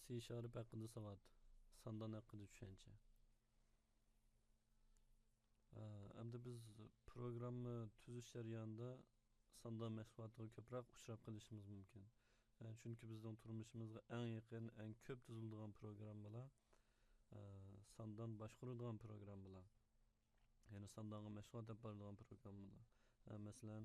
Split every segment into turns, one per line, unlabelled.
C Sharp hakkında savat. Sandan hakkında düşünce. Endi biz programma tuzish jarayonida sandan mahsulotlariga ko'proq uchrab qolishimiz mumkin. Chunki bizning turmushimizga eng yaqin, eng ko'p tuziladigan programmalar sandan boshqaradigan programmalar. Ya'ni sandanga mahsulot olib boradigan programmalar. Masalan,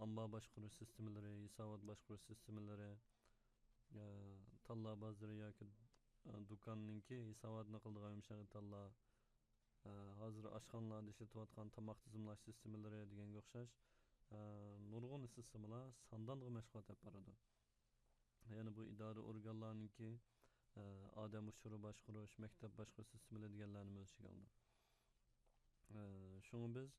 omma boshqaruv sistemlari, hisobot boshqaruv sistemlari, tanlov bozori yoki do'konninki hisobotni qiladigan yumshoq tanlov, hozir oshxonalarda ishlatayotgan tomoq tizimlash sistemlari deganga o'xshash nurg'un sistemalar sandanga mashg'ulot olib boradi. Ya'ni bu idora organlarninki odam ushuri boshqarish, maktab boshqaruv sistemlari deganlarni o'z ichiga oldi. Shuni biz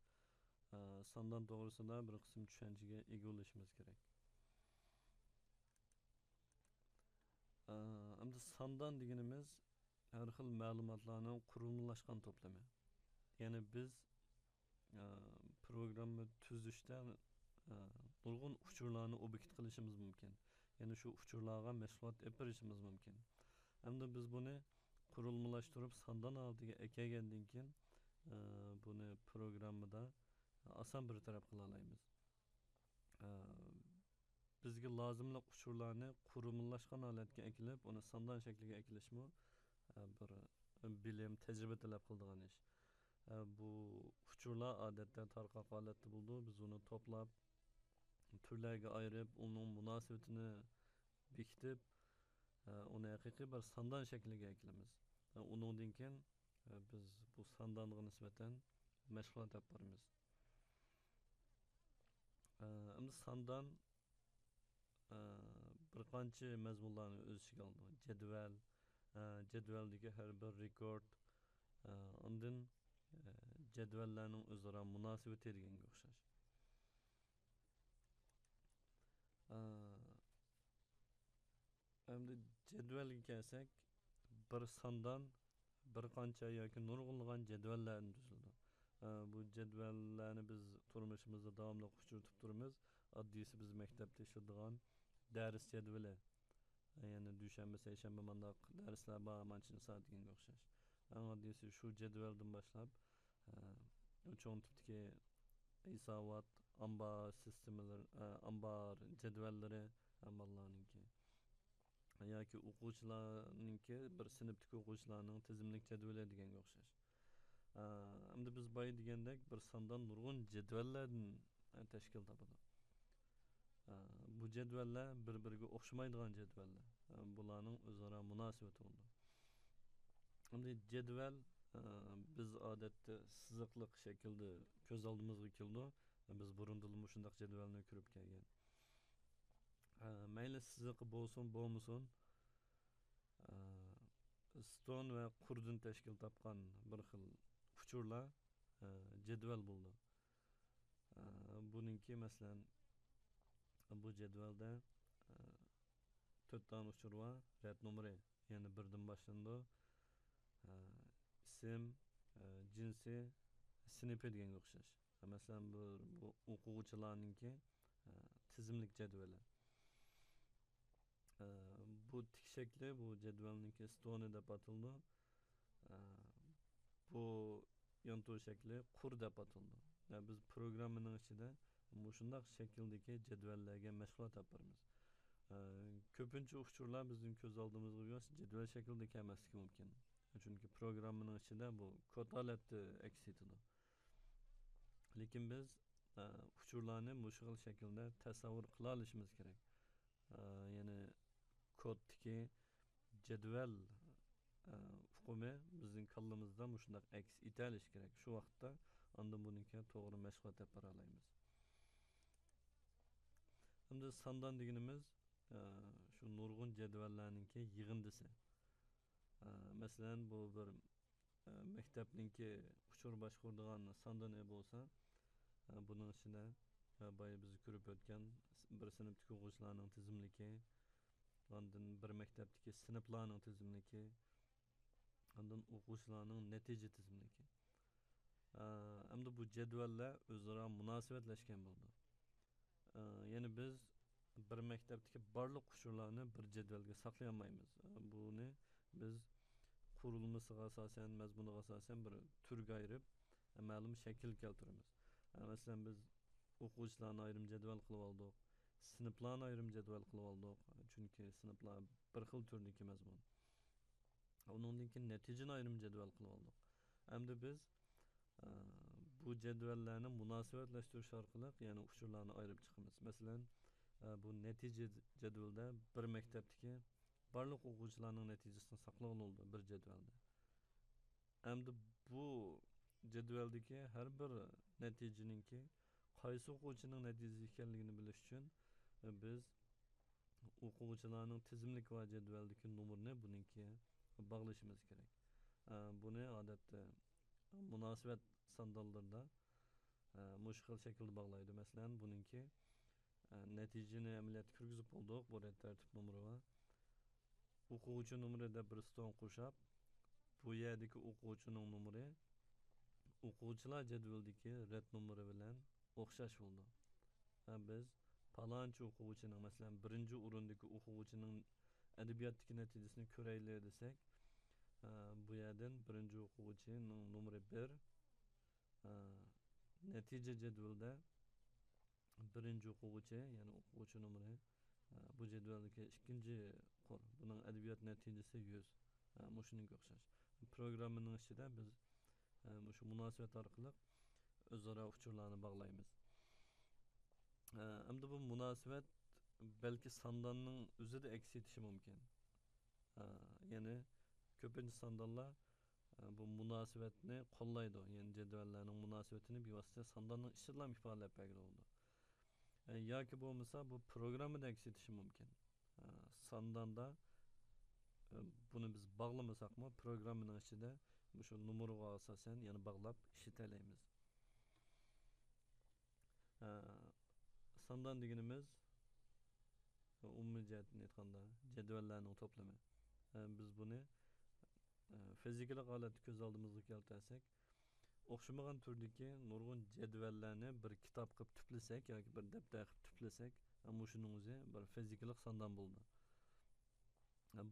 sandan to'g'risida bir qism tushunchaga ega bo'lishimiz kerak. Endi sandan deganimiz har xil ma'lumotlarning qurilmalashgan to'plami. Ya'ni biz programma tuzishda nurg'un uchurlarni obyekt qilishimiz mumkin. Ya'ni shu uchurlarga mahsulot berishimiz mumkin. Endi biz buni qurilmalashtirib sandan oldiga eklagandan keyin buni programmada oson bir taraf qila olamiz. Bizga lozimli uchurlarni qurilmalashgan holatga eklib, uni sandan shakliga eklashmi bir bilim, tajriba talab qiladigan ish. Bu uchurlar odatda tarqoq holatda bo'ldi. Biz uni to'plab, turlarga ayirib, uning munosabatini bekitib, uni haqiqiy bir sandan shakliga eklamiz. Uningdan keyin biz bu sandanga nisbatan mashg'ulot olib boramiz. Endi sandan bir qancha mazmunlarni o'z ichiga oldi. Jadval, jadvaldagi har bir rekord, undan jadvallarning o'zaro munosabati deganga o'xshash. Endi jadvalga kelsak, bir sandan bir qancha yoki nurg'unlagan jadvallarni tuzildi. Bu jadvallarni biz turmushimizda davomli uchratib turamiz. Oddiysi biz maktabda ishlatadigan dars jadvali. Ya'ni dushanba, seshanba mandaq darslar bor, manchini soat deganga o'xshash. Oddiysi shu jadvaldan boshlab cho'ng tipdagi hisobot, ombar sistemalar, ombar jadvallari amallarninki yoki o'quvchilarninki bir sinfdagi o'quvchilarning tizimlik jadvali deganga o'xshash. Endi biz boya degandek bir sandan nurg'un jadvallardan tashkil topadi. Bu jadvallar bir-biriga o'xshamaydigan jadvallar. Bularning o'zaro munosabati bo'ldi. Endi jadval biz odatda siziqliq shaklda ko'z oldimizga keldi. Biz burundan shunday jadvalni ko'rib kelgan. Mayli siziq bo'lsin, bo'lmasin, ston va qurdan tashkil topgan bir xil uchurlar jadval bo'ldi. Buningki masalan bu jadvalda 4 ta uchur var, rad numeri, ya'ni birdan boshlandi. Ism, jinsi, sinfi deganga o'xshash. Masalan bu o'quvchilarninki tizimlik jadvali. Bu tik shakli bu jadvalninki stoni deb ataldi. Bu yontuv shakli qur deb ataldi. Biz programmaning ichida shunday shakldagi jadvallarga mashg'ulot olib boramiz. Ko'pincha uchurlar bizning ko'z oldimizga jadval shaklida kelmasligi mumkin. Chunki programmaning ichida bu kod holatda aks etadi. Lekin biz uchurlarni bu xil shaklda tasavvur qila olishimiz kerak. Ya'ni koddagi jadval hukmi bizning kallamizda shunday aks etalishi kerak. Shu vaqtda ondan buningga to'g'ri mashg'ulot olib bora olamiz. Endi sandan deganimiz shu nurg'un jadvallarninki yig'indisi. Masalan bu bir maktabninki uchur boshqaradigan sandan bo'lsa, buning ichida boya biz ko'rib o'tgan bir sinfdagi o'quvchilarning tizimligi, ondan bir maktabdagi sinflarning tizimligi, ondan o'quvchilarning natija tizimligi. Endi bu jadvallar o'zaro munosabatlashgan bo'ldi. Ya'ni biz bir maktabdagi barliq uchurlarni bir jadvalga saqlayolmaymiz. Buni biz qurilmasiga asosan, mazmuniga asosan bir turga ayirib, ma'lum shakl keltiramiz. Masalan, biz o'quvchilarni ayrim jadval qilib oldik, sinflarni ayrim jadval qilib oldik, chunki sinflar bir xil turdagi mazmun. Undan keyin natijani ayrim jadval qilib oldik. Endi biz e, bu jadvallarni munosabatlashtirish orqali ya'ni uchurlarni ayirib chiqamiz. Masalan, bu natija jadvalda bir maktabdagi barliq o'quvchilarning natijasini saqlab oldi bir jadvalda. Endi bu jadvaldagi har bir natijaningki qaysi o'quvchining natijasi ekanligini bilish uchun biz o'quvchilarning tizimlik va jadvaldagi nomerini buningki bog'lashimiz kerak. Buni odatda munosabat sandallarda mush xil shaklda bog'laydi. Masalan, buningki natijani amaliyotga kirgizib bo'ldik, bu red tartib nomeri va o'quvchi nomeri deb bir ston qo'shib, bu yerdagi o'quvchining nomeri o'quvchilar jadvaldagi red nomeri bilan o'xshash bo'ldi. Biz palonchi o'quvchining, masalan, birinchi o'rindagi o'quvchining adabiyotdagi natijasini ko'raylik desak, bu yerdan birinchi o'quvchining nomeri 1, natija jadvalda birinchi o'quvchi, ya'ni o'quvchi nomeri bu jadvaldagi ikkinchi qor, buning adabiyot natijasi 100. Shunga o'xshash. Programmaning ichida biz shu munosabat orqali o'zaro uchurlarni bog'laymiz. Endi bu munosabat balki sondanning o'zida aks etishi mumkin. Ya'ni ko'pincha sondonlar bu munosabatni qo'llaydi. Ya'ni jadvallarning munosabatini bevosita sondanning ichida ifodalab beradi. Yoki bo'lmasa bu programmada aks etishi mumkin. Sondonda buni biz bog'lamasakmi, programmaning ichida shu numeraga asosan yana bog'lab ishlatamiz. Sondon deganimiz umumiy jihatdan aytganda jadvallarning to'plami. Biz buni fizikalik holatda ko'z oldimizga keltirsak, o'xshamagan turdagi nurg'un jadvallarni bir kitob qilib to'plasak yoki bir daftar qilib to'plasak, shuning o'zi bir fizikalik sondon bo'ldi.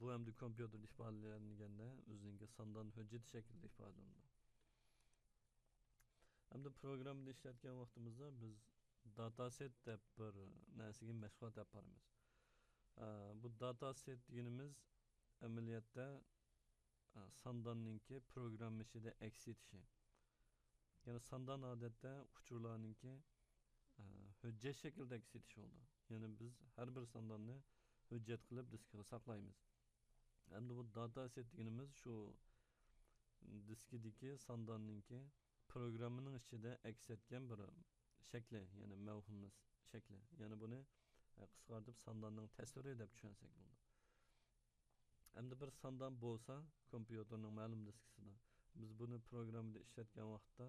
Bu hamda kompyuterda ifodalanganda o'zining sondon hujjati shaklida ifodalanadi. Hamda programmada ishlatgan vaqtimizda biz dataset deb bir narsaga mashg'ulot olib boramiz. Bu dataset deganimiz amaliyotda sondonningki programma ichida aks etishi. Ya'ni sondon odatda uchurlarningki hujjat shaklida aks etishi bo'ldi. Ya'ni biz har bir sondonni hujjat qilib diskga saqlaymiz. Endi bu dataset deganimiz shu diskidagi sondonningki programmaning ichida aks etgan bir shakli, ya'ni mavhumimiz shakli. Ya'ni buni qisqartib sondonning tasviri deb tushunsak bo'ladi. Endi bir sondon bo'lsa, kompyuterning ma'lum diskisida biz buni programmada ishlatgan vaqtda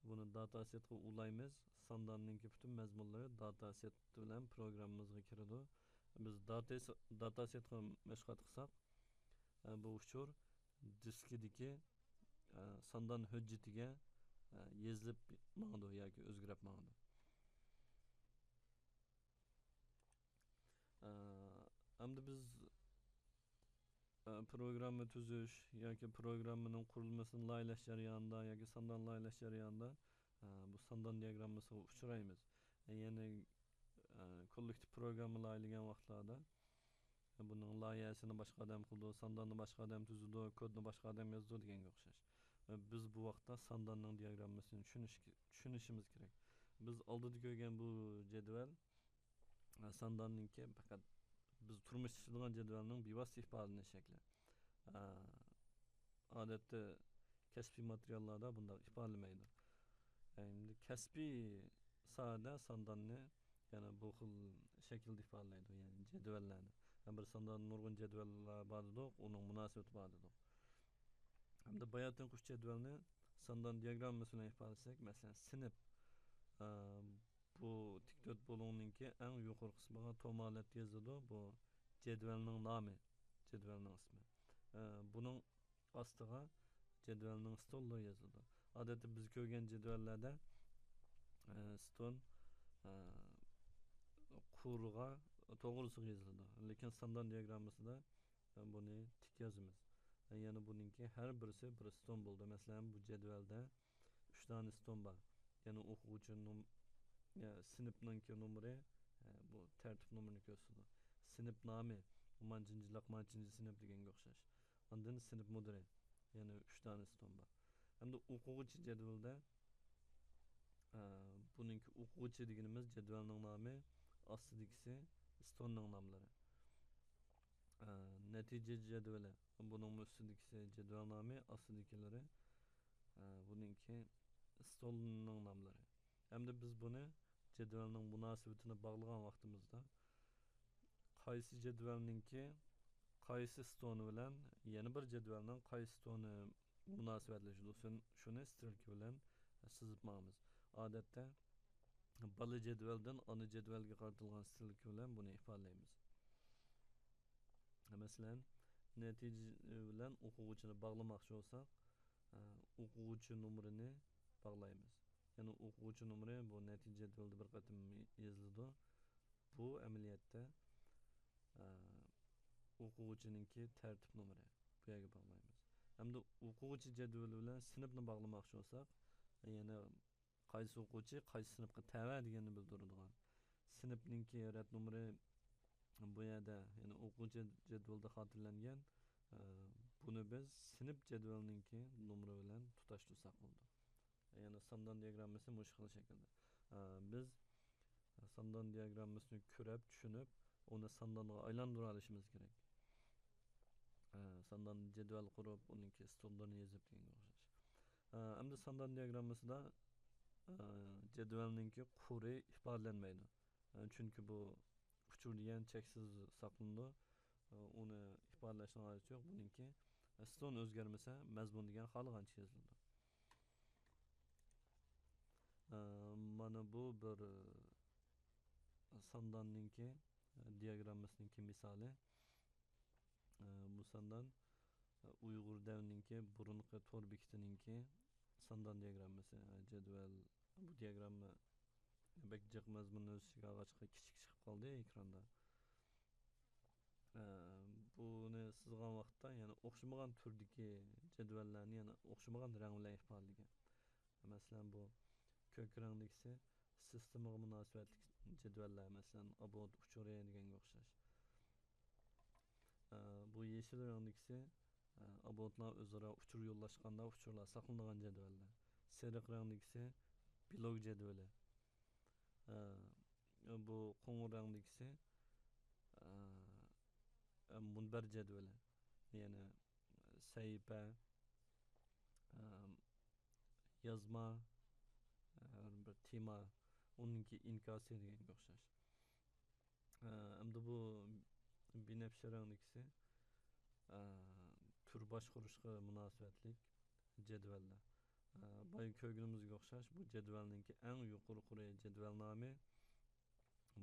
buni datasetga ulaymiz. Sondonningki butun mazmunlari dataset bilan programmamizga kiradi. Biz datasetga mashg'ulot qilsak, bu uchur diskidagi sondon hujjatiga yezilib mangdi yoki o'zgarib mangdi. Endi biz programma tuzish yoki programmaning qurilmasini laylash jarayonida yoki sondon laylash jarayonida bu sondon diagrammasiga uchraymiz. Ya'ni kollektiv programma laylagan vaqtlarda buning loyihasini boshqa odam qildi, sondonni boshqa odam tuzdi, kodni boshqa odam yozdi deganga o'xshash. Biz bu vaqtda sondonning diagrammasini tushunishimiz kerak. Biz oldida ko'rgan bu jadval sondonningki faqat biz turmush ishlaydigan jadvalning bevosita ifodalanish shakli. Odatda kasbiy materiallarda bunday ifodalamaydi. Endi kasbiy sohada sondonni yana bu xil shaklda ifodalaydi, ya'ni jadvallarni. Bir sondon nurg'un jadvallar bordir, uning munosabati bordir. Hamda bayotdan qush jadvalni sondon diagrammasi bilan ifodalasak, masalan, sinf bu tikto't bo'lumninki eng yuqori qismiga to'malat yozildi. Bu jadvalning nomi, jadvalning ismi. Buning ostiga jadvalning stoli yozildi. Odatda biz ko'rgan jadvallarda stol qurg'a to'g'risi yoziladi. Lekin sandan diagrammasida buni tik yozamiz. Yani buningki har birisi bir ston bo'ldi. Masalan, bu jadvalda 3 tane ston bor. Yani o'quvchi sinfninki numeri bu tartib numerini ko'rsatadi. Sinf nomi manchinchilik manchinchi sinf deganga o'xshash. Ondan sinf mudiri yana 3 tane ston bor. Hamda o'quvchi jadvalda buningki o'quvchi deganimiz jadvalning nomi, ostidagisi stonning nomlari. Natija jadvali buning ustidagisi jadval nomi, ostidagilari buningki stolning nomlari. Hamda biz buni jadvalning munosabatini bog'lagan vaqtimizda qaysi jadvalninki qaysi stoni bilan yana bir jadvalning qaysi stoni munosabatlashadi, shuni strelka bilan sızib mağımız. Odatda bala jadvaldan ana jadvalga qaratilgan strelka bilan buni ifodalaymiz. Masalan, natija bilan o'quvchini bog'lamoqchi bo'lsak, o'quvchi numerini bog'laymiz. Yani o'quvchi numeri bu natija jadvalida bir qatim yoziladi. Bu amaliyotda o'quvchininki tartib numeri. Bu yerga bog'laymiz. Hamda o'quvchi jadvali bilan sinfni bog'lamoqchi bo'lsak, yana qaysi o'quvchi qaysi sinfga tava deganni bildiradigan. Sinfninki rad numeri bu yerda yani o'quvchi jadvalda xotirlangan. Buni biz sinf jadvalininki numeri bilan tutashtirsak bo'ldi. Yani sandan diagramması bu şekilde. Biz sandan diagrammasını ko'rib, tushunib, onu sandanga aylantirib olishimiz kerak. Sandan jadval qurib, uningki stollarni yozib deganga o'xshash. Endi sandan diagrammasida jadvalninki quri ifodalanmaydi. Chunki bu uchur degan cheksiz saqlanadi. Uni ifodalashning hojati yo'q. Buningki ston o'zgarmasa, mazmun degan xohlagancha yoziladi. Mana bu bir sandanninki diagrammasninki misoli. Bu sandan Uyg'ur davninki burunqi to'r bekitininki sandan diagrammasi. Jadval bu diagramma bek jiq mazmunni o'z ichiga olg'achqa kichik chiqib qoldi ekranda. Buni sizgan vaqtda yani o'xshamagan turdagi jadvallarni yana o'xshamagan rang bilan ifodalagan. Masalan, bu ko'k rangdagisi sistemaga munosabatli jadvallar, masalan, abort uchuri deganga o'xshash. Bu yeşil rangdagisi abortlar o'zaro uchur yo'llashganda uchurlar saqlanadigan jadvallar. Sariq rangdagisi blok jadvali. Bu qo'ng'ir rangdagisi munbar jadvali. Yani sahifa, yozma, bir tema, uningki inkosi deganga o'xshash. Endi bu binafsha rangdagisi tur boshqarishga munosabatli jadvallar. Boya ko'rganimizga o'xshash bu jadvalninki eng yuqori quri jadval nomi,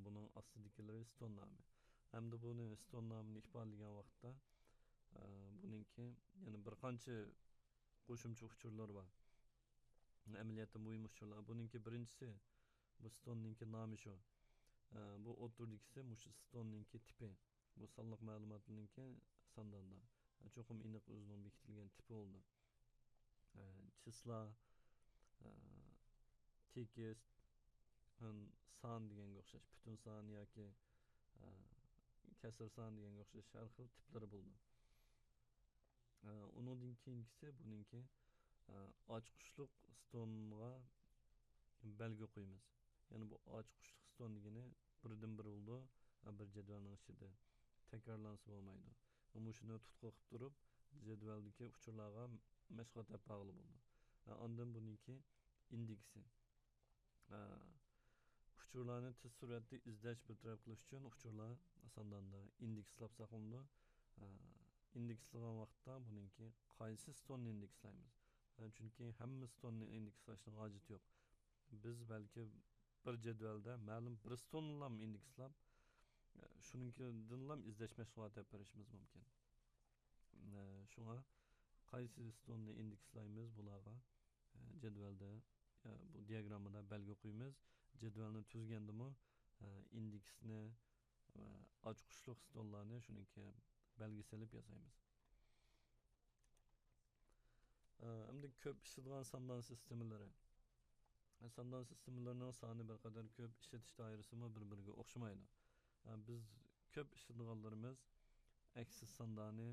buning ostidagilari ston nomi. Hamda buni ston nomini ifodalagan vaqtda buningki yana bir qancha qo'shimcha uchurlar bor. Amaliyotda muhim uchurlar. Buningki birinchisi bu stonninki nomi shu. Bu o'ttirdagisi mush stonninki tipi. Bu sonliq ma'lumotlarninki sandanda cho'qim aniq o'zining bekitilgan tipi bo'ldi. Chisla, tekist, son deganga o'xshash, butun son yoki kasr son deganga o'xshash har xil tiplari bo'ldi. Uningdan keyingisi buningki ochqushliq stonga belgi qo'yamiz. Yani bu ochqushliq ston degani birdan bir bo'ldi, bir jadvalning ichida takrorlansa bo'lmaydi. Ammo shuni tutqi qilib turib, jadvaldagi uchurlarga mashg'ulot bog'li bo'ldi. Ondan buningki indeksi. Uchurlarni tez suratda izlash bartaraf qilish uchun uchurlar sondanda indekslab saqlanadi. Indekslagan vaqtda buningki qaysi stonni indekslaymiz? Chunki hamma stonni indekslashning hojati yo'q. Biz balki bir jadvalda ma'lum bir stonni indekslab shuningkidan izlash mashg'uloti berishimiz mumkin. Shunga qaysi stonni indekslaymiz bularga jadvalda bu diagrammada belgi qo'yamiz. Jadvalni tuzgandimi indeksni ochquchliq stollarni shuniki belgiselib yasaymiz. Endi ko'p ishlaydigan sandan sistemalari. Sandan sistemalarining soni bir qadar ko'p, ishlatish doirasimi bir-biriga o'xshamaydi. Biz ko'p ishlaydiganlarimiz Access sandani,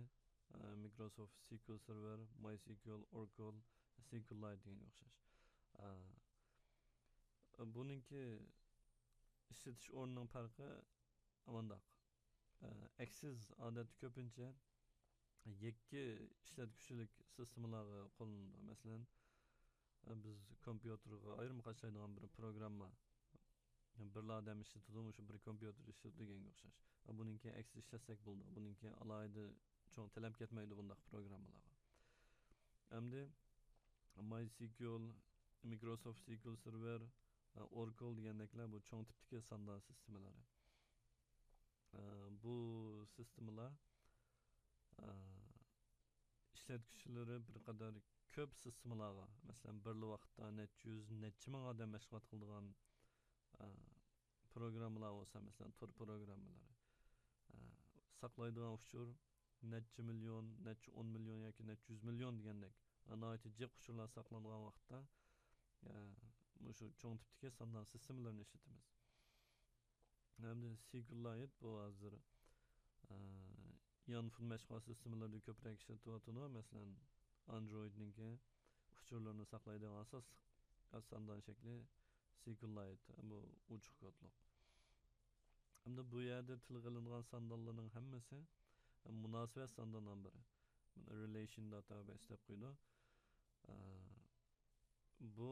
Microsoft SQL Server, MySQL, Oracle, SQLite deganga o'xshash. Buningki ishlatish o'rnining farqi amandoq. Access odatda ko'pincha yakka ishlatguchilik sistemalarga qo'llanadi. Masalan, biz kompyuterga ayrim qachaydigan bir programma bir odam ishlatadi, o'sha bir kompyuter ishlatadi deganga o'xshash. Buningki Access ishlatsak bo'ldi. Buningki alohida cho'ng talab ketmaydi bundaq programmalarga. Endi MySQL, Microsoft SQL Server, Oracle degandeklar bu cho'ng tipdagi sandan sistemalari. Bu sistemalar ishlatguchilari bir qadar ko'p sistemalarga, masalan, bir vaqtda necha yuz, necha ming odam mashg'ulot qiladigan programmalar bo'lsa, masalan, tor programmalari. Saqlaydigan uchur necha million, necha 10 million yoki necha 100 million degandek. Nihoyatda jiq uchurlar saqlangan vaqtda shu cho'ng tipdagi sandan sistemalarni ishlatamiz. Endi SQLite bu hozir yanfun mashg'ulot sistemalarida ko'proq ishlatilayotidi. Masalan, Android'ninki uchurlarni saqlaydigan asos sandan shakli SQLite, bu ochiq kodliq. Endi bu yerda tilga olingan sandanlarning hammasi munosabat sandandan biri. Buni relation database deb qo'ydi. Bu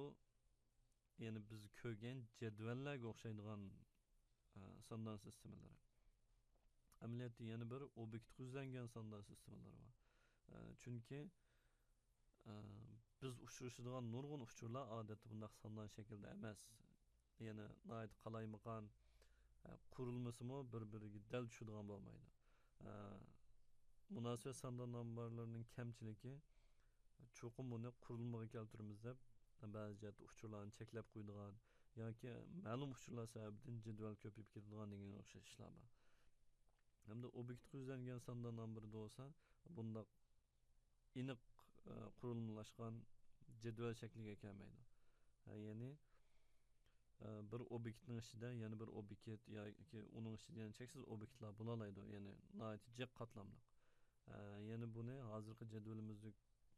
yani biz ko'rgan jadvallarga o'xshaydigan sandan sistemalari. Amaliyotda yana bir obyektga yuzlangan sandan sistemalari bor. Chunki biz uchrashadigan nurg'un uchurlar odatda bundaq sandan shaklda emas. Yana nihoyat qalaymaqon qurilmasimi bir-biriga dal tushadigan bo'lmaydi. Munosabat sandan nomborlarining kamchiligi cho'qim buni qurilmaga keltiramiz deb ba'zi jihat uchurlarni cheklab qo'ydigan yoki ma'lum uchurlar sababidan jadval ko'payib ketadigan degan o'xshash ishlar bor. Hamda obyektga yuzlangan sandan nomborida bo'lsa, bundaq aniq qurilmalashgan jadval shakliga kelmaydi. Ya'ni bir obyektning ichida yana bir obyekt yoki uning ichida yana cheksiz obyektlar bo'la oladi. Ya'ni nihoyat jiq qatlamli. Yana buni hozirgi jadvalimizda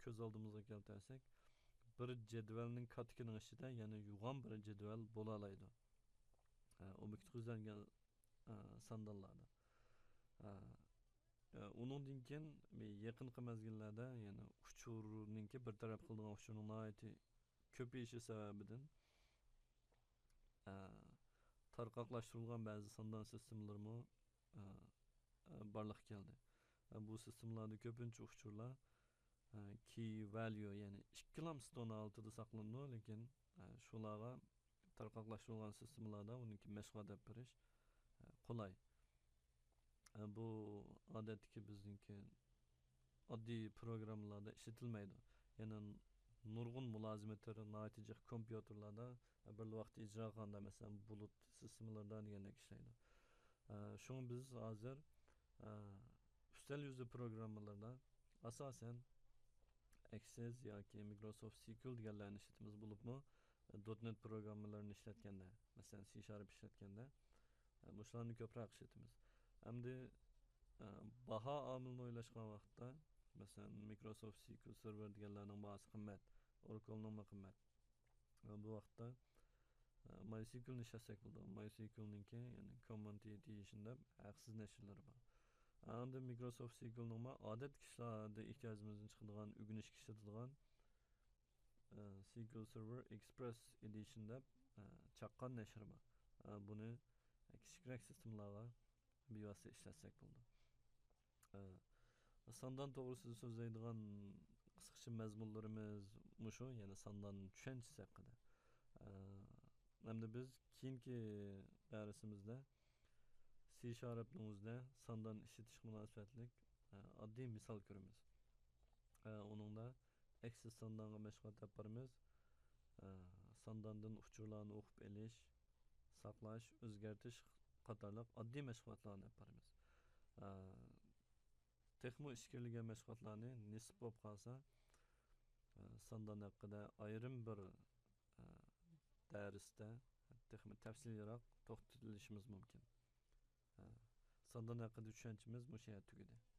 ko'z oldimizga keltirsak, bir jadvalning katkining ichida yana yo'g'on bir jadval bo'la oladi. Obyektga yuzlangan sandanlarda. Uningdan keyin yaqinqi mezgillarda yana uchurningki bir taraf qiladigan uchurning nihoyatda ko'payishi sababidan tarqoqlashtirilgan ba'zi sandan sistemalarmi barliq keldi. Bu sistemalarda ko'pincha uchurlar key value yani ikkilamston altida saqlanadi, lekin shularga tarqoqlashtirilgan sistemalarda uniki mashg'ulot deb berish qulay. Bu odatdagi bizningki oddiy programmalarda ishlatilmaydi. Yana nurg'un mulozimatlar natija kompyuterlarda bir vaqt ijro qilganda, masalan, bulut sistemalarda degandek ishlaydi. Shuni biz hozir ustal yuzi programmalarda asosan Access yoki Microsoft SQL deganlarni ishlatamiz bo'libmi, .NET programmalarini ishlatganda, masalan, C# ishlatganda bularni ko'proq ishlatamiz. Hamda baho omilini o'ylashgan vaqtda, masalan, Microsoft SQL Server deganlarning bahosi qimmat, Oracle'ning qimmat. Bu vaqtda MySQL ni ishlatsak bo'ldi. MySQL'ninki, ya'ni Command Edition'da haqsiz nashrlari bor. Endi Microsoft SQL'ning odat kishilarda ehtiyojimizdan chiqadigan, o'rganishga ishlatiladigan SQL Server Express Edition'da chaqqon nashri bor. Buni kichikroq sistemalarga bevosita ishlatsak bo'ldi. Sandan to'g'risida so'zlaydigan qisqacha mazmunlarimiz mushu, ya'ni sandan tushunchasi haqida. Endi biz keyingi darsimizda C# o'zida sandan ishlatish munosabatlik oddiy misol ko'ramiz. Uningda Access sandanga mashg'ulot olib boramiz. Sandandan uchurlarni o'qib olish, saqlash, o'zgartirish qatorliq oddiy mashg'ulotlarni olib boramiz. Texmo ishkirilgan mashg'ulotlarni nisb bo'lib qolsa, sondan haqida ayrim bir darsda texmo tafsilroq to'xtalishimiz mumkin. Sondan haqida tushunchimiz mushu yerda tugadi.